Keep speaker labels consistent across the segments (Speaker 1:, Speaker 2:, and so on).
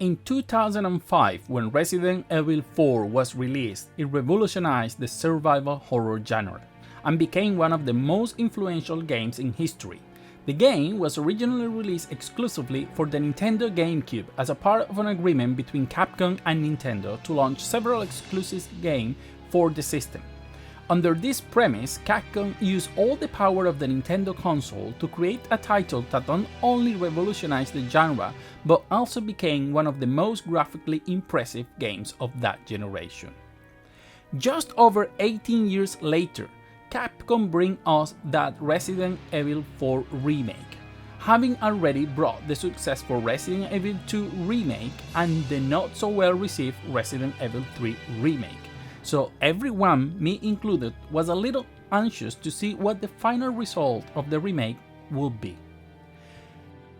Speaker 1: in 2005, when Resident Evil 4 was released, it revolutionized the survival horror genre and became one of the most influential games in history. The game was originally released exclusively for the Nintendo GameCube as a part of an agreement between Capcom and Nintendo to launch several exclusive games for the system. Under this premise, Capcom used all the power of the Nintendo console to create a title that not only revolutionized the genre, but also became one of the most graphically impressive games of that generation. Just over 18 years later, Capcom brings us that Resident Evil 4 Remake, having already brought the successful Resident Evil 2 Remake and the not so well received Resident Evil 3 Remake. So everyone, me included, was a little anxious to see what the final result of the remake would be.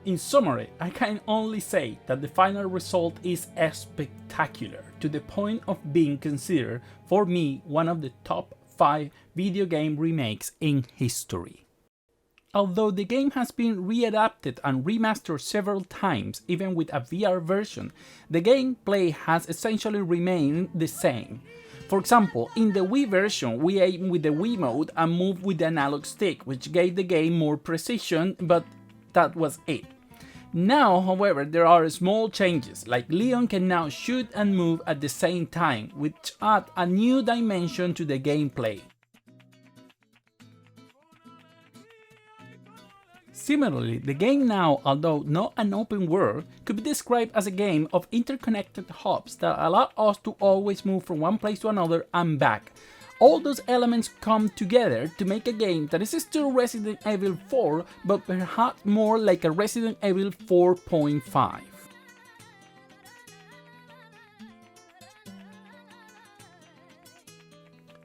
Speaker 1: In summary, I can only say that the final result is spectacular, to the point of being considered, for me, one of the top 5 video game remakes in history. Although the game has been readapted and remastered several times, even with a VR version, the gameplay has essentially remained the same. For example, in the Wii version, we aim with the Wii mode and move with the analog stick, which gave the game more precision, but that was it. Now, however, there are small changes, like Leon can now shoot and move at the same time, which add a new dimension to the gameplay. Similarly, the game now, although not an open world, could be described as a game of interconnected hubs that allow us to always move from one place to another and back. All those elements come together to make a game that is still Resident Evil 4, but perhaps more like a Resident Evil 4.5.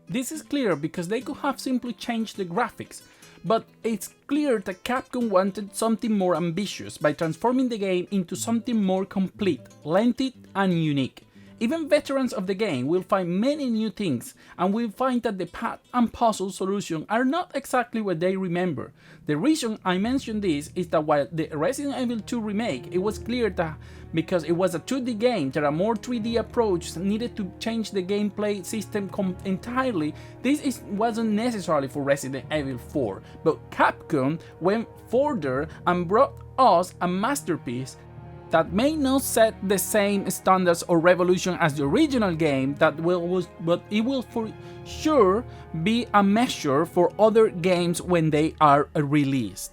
Speaker 1: This is clear because they could have simply changed the graphics, but it's clear that Capcom wanted something more ambitious by transforming the game into something more complete, lengthy and unique. Even veterans of the game will find many new things, and will find that the path and puzzle solutions are not exactly what they remember. The reason I mention this is that while the Resident Evil 2 Remake, it was clear that because it was a 2D game, that a more 3D approach needed to change the gameplay system entirely. This wasn't necessary for Resident Evil 4, but Capcom went further and brought us a masterpiece that may not set the same standards or revolution as the original game, but it will for sure be a measure for other games when they are released.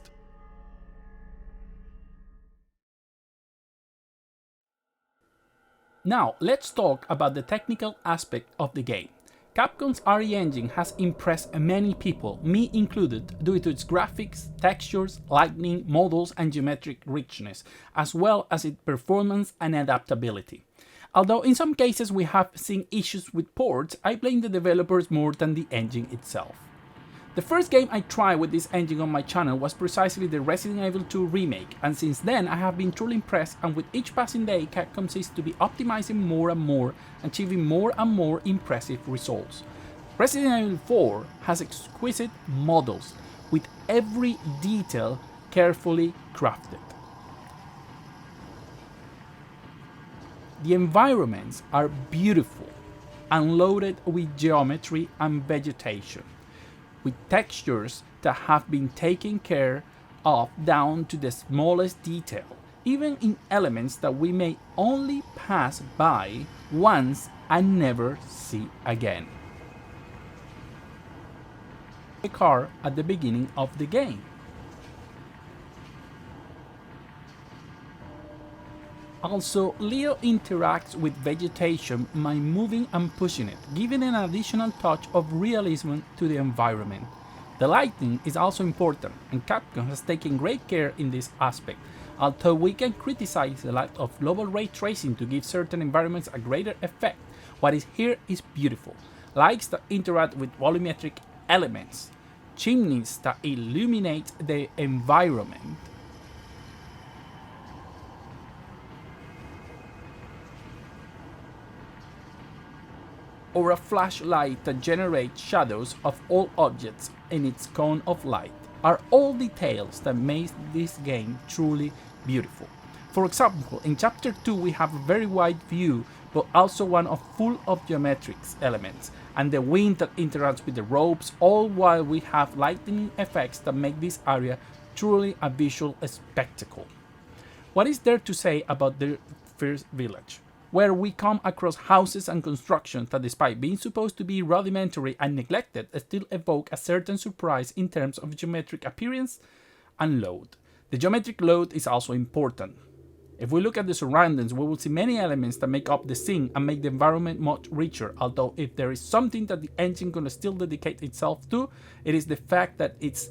Speaker 1: Now, let's talk about the technical aspect of the game. Capcom's RE engine has impressed many people, me included, due to its graphics, textures, lighting, models, and geometric richness, as well as its performance and adaptability. Although in some cases we have seen issues with ports, I blame the developers more than the engine itself. The first game I tried with this engine on my channel was precisely the Resident Evil 2 Remake, and since then I have been truly impressed, and with each passing day Capcom seems to be optimizing more and more, achieving more and more impressive results. Resident Evil 4 has exquisite models, with every detail carefully crafted. The environments are beautiful and loaded with geometry and vegetation, with textures that have been taken care of down to the smallest detail, even in elements that we may only pass by once and never see again. A car at the beginning of the game. Also, Leo interacts with vegetation by moving and pushing it, giving an additional touch of realism to the environment. The lighting is also important, and Capcom has taken great care in this aspect, although we can criticize the lack of global ray tracing to give certain environments a greater effect. What is here is beautiful. Lights that interact with volumetric elements, chimneys that illuminate the environment, or a flashlight that generates shadows of all objects in its cone of light, are all details that make this game truly beautiful. For example, in chapter 2 we have a very wide view, but also one full of geometrics elements, and the wind that interacts with the ropes, all while we have lightning effects that make this area truly a visual spectacle. What is there to say about the first village, where we come across houses and constructions that, despite being supposed to be rudimentary and neglected, still evoke a certain surprise in terms of geometric appearance and load. The geometric load is also important. If we look at the surroundings, we will see many elements that make up the scene and make the environment much richer, although if there is something that the engine can still dedicate itself to, it is the fact that its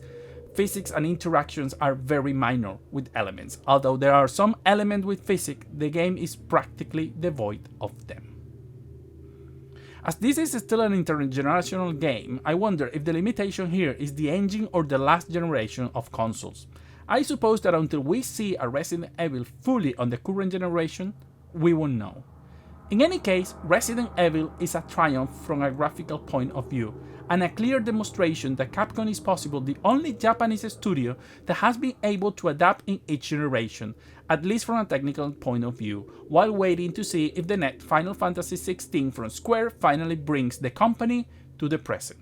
Speaker 1: physics and interactions are very minor with elements. Although there are some elements with physics, the game is practically devoid of them. As this is still an intergenerational game, I wonder if the limitation here is the engine or the last generation of consoles. I suppose that until we see a Resident Evil fully on the current generation, we won't know. In any case, Resident Evil is a triumph from a graphical point of view, and a clear demonstration that Capcom is possibly the only Japanese studio that has been able to adapt in each generation, at least from a technical point of view, while waiting to see if the next Final Fantasy XVI from Square finally brings the company to the present.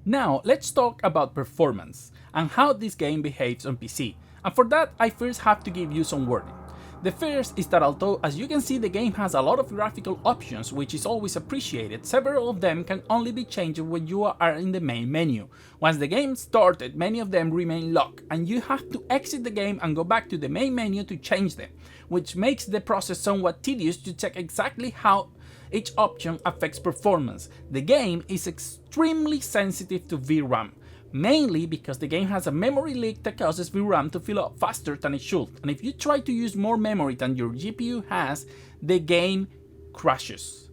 Speaker 1: Now, let's talk about performance and how this game behaves on PC, and for that I first have to give you some warning. The first is that although, as you can see, the game has a lot of graphical options, which is always appreciated, several of them can only be changed when you are in the main menu. Once the game started, many of them remain locked, and you have to exit the game and go back to the main menu to change them, which makes the process somewhat tedious to check exactly how each option affects performance. The game is extremely sensitive to VRAM, mainly because the game has a memory leak that causes VRAM to fill up faster than it should, and if you try to use more memory than your GPU has, the game crashes.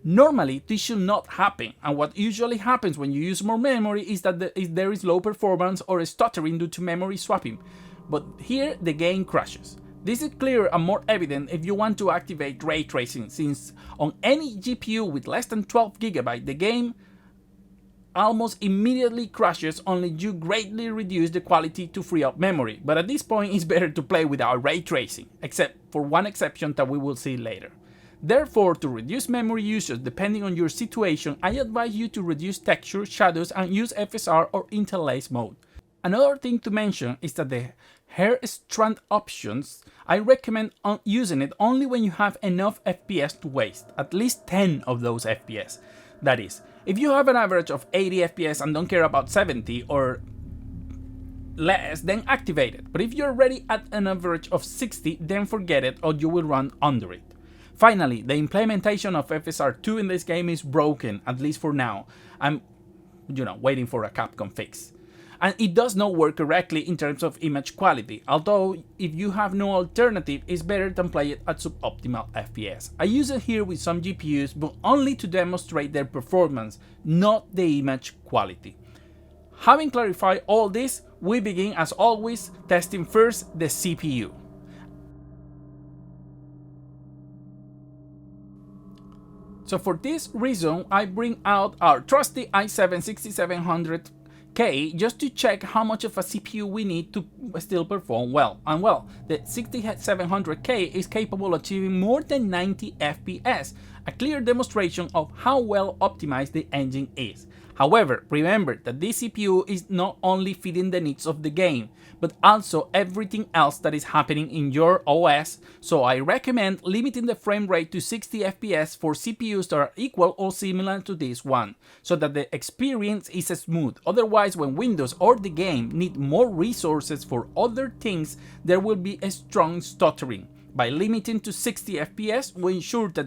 Speaker 1: Normally, this should not happen, and what usually happens when you use more memory is that there is low performance or stuttering due to memory swapping, but here the game crashes. This is clearer and more evident if you want to activate ray tracing, since on any GPU with less than 12 GB, the game almost immediately crashes unless you greatly reduce the quality to free up memory. But at this point, it's better to play without ray tracing, except for one exception that we will see later. Therefore, to reduce memory usage depending on your situation, I advise you to reduce texture, shadows, and use FSR or interlace mode. Another thing to mention is that the hair strand options, I recommend using it only when you have enough FPS to waste, at least 10 of those FPS. That is, if you have an average of 80 FPS and don't care about 70 or less, then activate it. But if you're already at an average of 60, then forget it or you will run under it. Finally, the implementation of FSR2 in this game is broken, at least for now. I'm, waiting for a Capcom fix. And it does not work correctly in terms of image quality, although if you have no alternative, it's better than play it at suboptimal FPS. I use it here with some GPUs, but only to demonstrate their performance, not the image quality. Having clarified all this, we begin as always testing first the CPU. So for this reason, I bring out our trusty i7-6700K just to check how much of a CPU we need to still perform well. And well, the 6700K is capable of achieving more than 90 FPS, a clear demonstration of how well optimized the engine is. However, remember that this CPU is not only feeding the needs of the game, but also everything else that is happening in your OS, so I recommend limiting the frame rate to 60 FPS for CPUs that are equal or similar to this one, so that the experience is smooth. Otherwise, when Windows or the game need more resources for other things, there will be a strong stuttering. By limiting to 60 FPS, we ensure that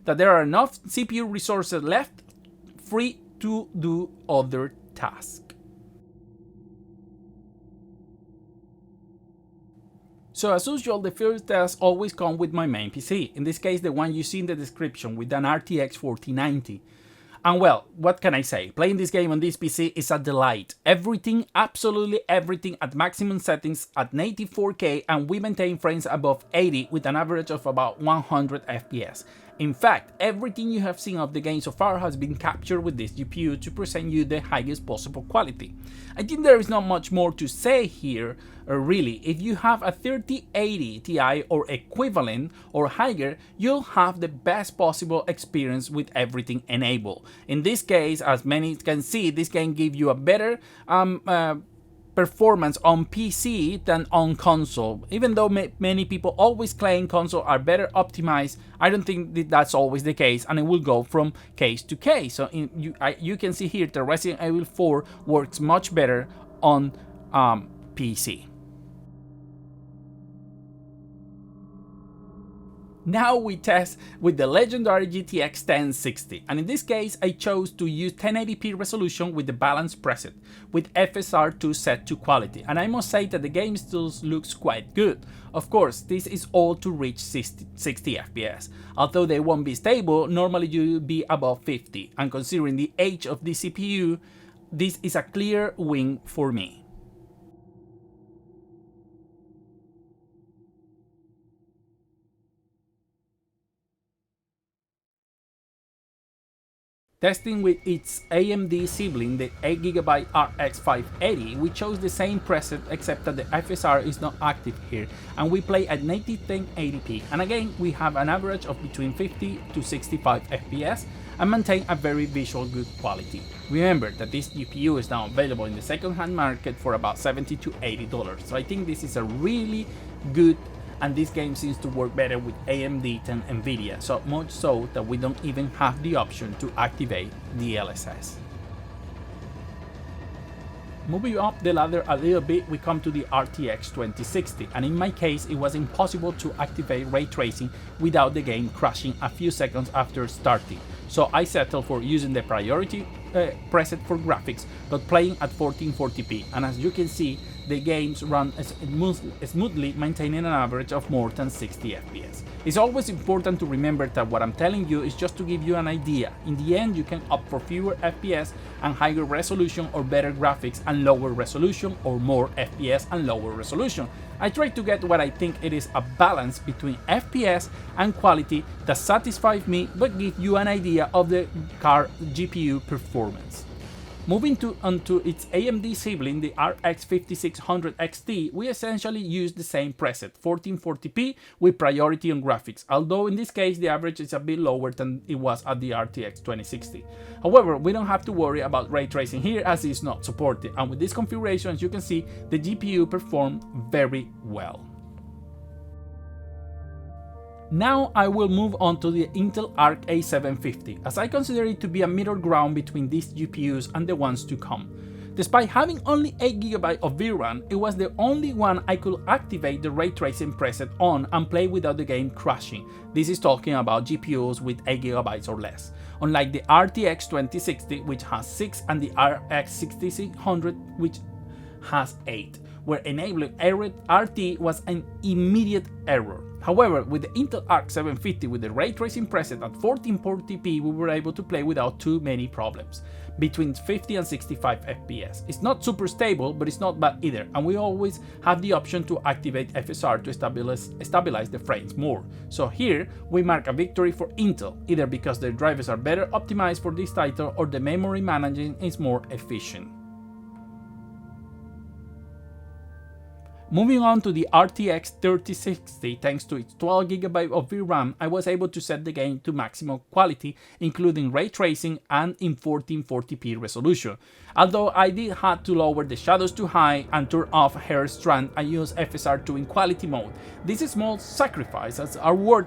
Speaker 1: there are enough CPU resources left free to do other tasks. So as usual, the first tasks always come with my main PC, in this case the one you see in the description with an RTX 4090. And well, what can I say? Playing this game on this PC is a delight. Everything, absolutely everything at maximum settings at native 4K, and we maintain frames above 80 with an average of about 100 FPS. In fact, everything you have seen of the game so far has been captured with this GPU to present you the highest possible quality. I think there is not much more to say here, really. If you have a 3080 Ti or equivalent or higher, you'll have the best possible experience with everything enabled. In this case, as many can see, this game gives you a better performance on PC than on console. Even though many people always claim console are better optimized, I don't think that's always the case, and it will go from case to case. So you can see here that Resident Evil 4 works much better on PC. Now we test with the legendary GTX 1060, and in this case I chose to use 1080p resolution with the balance preset, with FSR2 set to quality, and I must say that the game still looks quite good. Of course, this is all to reach 60 FPS. Although they won't be stable, normally you'll be above 50, and considering the age of the CPU, this is a clear win for me. Testing with its AMD sibling, the 8GB RX 580, we chose the same preset except that the FSR is not active here, and we play at native 1080p, and again we have an average of between 50 to 65 FPS and maintain a very visual good quality. Remember that this GPU is now available in the second-hand market for about $70 to $80, so I think this is a really good, and this game seems to work better with AMD than Nvidia, so much so that we don't even have the option to activate the LSS. Moving up the ladder a little bit, we come to the RTX 2060, and in my case it was impossible to activate ray tracing without the game crashing a few seconds after starting, so I settled for using the priority preset for graphics, but playing at 1440p, and as you can see, the games run smoothly, maintaining an average of more than 60 FPS. It's always important to remember that what I'm telling you is just to give you an idea. In the end, you can opt for fewer FPS and higher resolution, or better graphics and lower resolution, or more FPS and lower resolution. I try to get what I think it is a balance between FPS and quality that satisfies me but give you an idea of the car GPU performance. Moving onto its AMD sibling, the RX 5600 XT, we essentially use the same preset, 1440p with priority on graphics, although in this case the average is a bit lower than it was at the RTX 2060. However, we don't have to worry about ray tracing here as it's not supported, and with this configuration, as you can see, the GPU performed very well. Now I will move on to the Intel Arc A750, as I consider it to be a middle ground between these GPUs and the ones to come. Despite having only 8GB of VRAM, it was the only one I could activate the ray tracing preset on and play without the game crashing. This is talking about GPUs with 8GB or less, unlike the RTX 2060, which has 6, and the RX 6600, which has 8, where enabling RT was an immediate error. However, with the Intel Arc 750 with the ray tracing preset at 1440p, we were able to play without too many problems, between 50 and 65 FPS. It's not super stable, but it's not bad either, and we always have the option to activate FSR to stabilize the frames more. So here, we mark a victory for Intel, either because their drivers are better optimized for this title or the memory managing is more efficient. Moving on to the RTX 3060, thanks to its 12GB of VRAM, I was able to set the game to maximum quality, including ray tracing and in 1440p resolution. Although I did have to lower the shadows to high and turn off hair strand and use FSR2 in quality mode. These small sacrifices are worth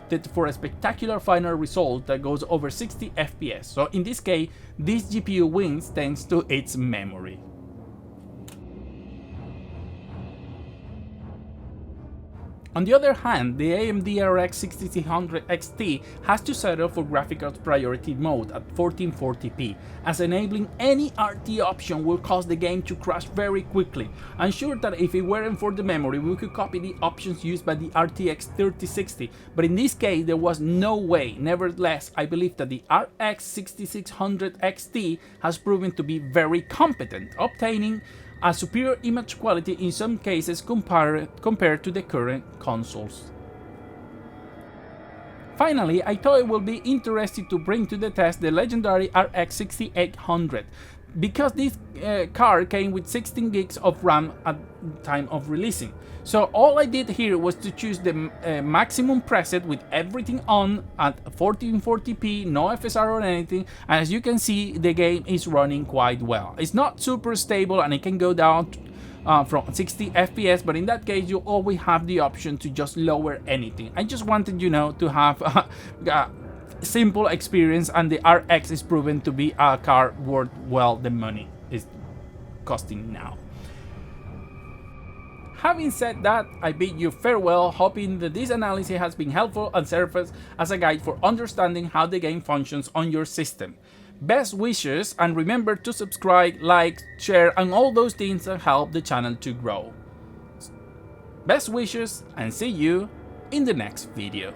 Speaker 1: it for a spectacular final result that goes over 60 FPS. So in this case, this GPU wins thanks to its memory. On the other hand, the AMD RX 6600 XT has to settle for graphics priority mode at 1440p, as enabling any RT option will cause the game to crash very quickly. I'm sure that if it weren't for the memory, we could copy the options used by the RTX 3060, but in this case there was no way. Nevertheless, I believe that the RX 6600 XT has proven to be very competent, obtaining a superior image quality in some cases compared to the current consoles. Finally, I thought it would be interesting to bring to the test the legendary RX 6800, because this card came with 16 gigs of RAM at the time of releasing. So all I did here was to choose the maximum preset with everything on at 1440p, no FSR or anything, and as you can see, the game is running quite well. It's not super stable and it can go down from 60 FPS, but in that case you always have the option to just lower anything. I just wanted, you know, to have a simple experience, and the RX is proven to be a card worth well the money is costing now. Having said that, I bid you farewell, hoping that this analysis has been helpful and serves as a guide for understanding how the game functions on your system. Best wishes, and remember to subscribe, like, share, and all those things that help the channel to grow. Best wishes, and see you in the next video.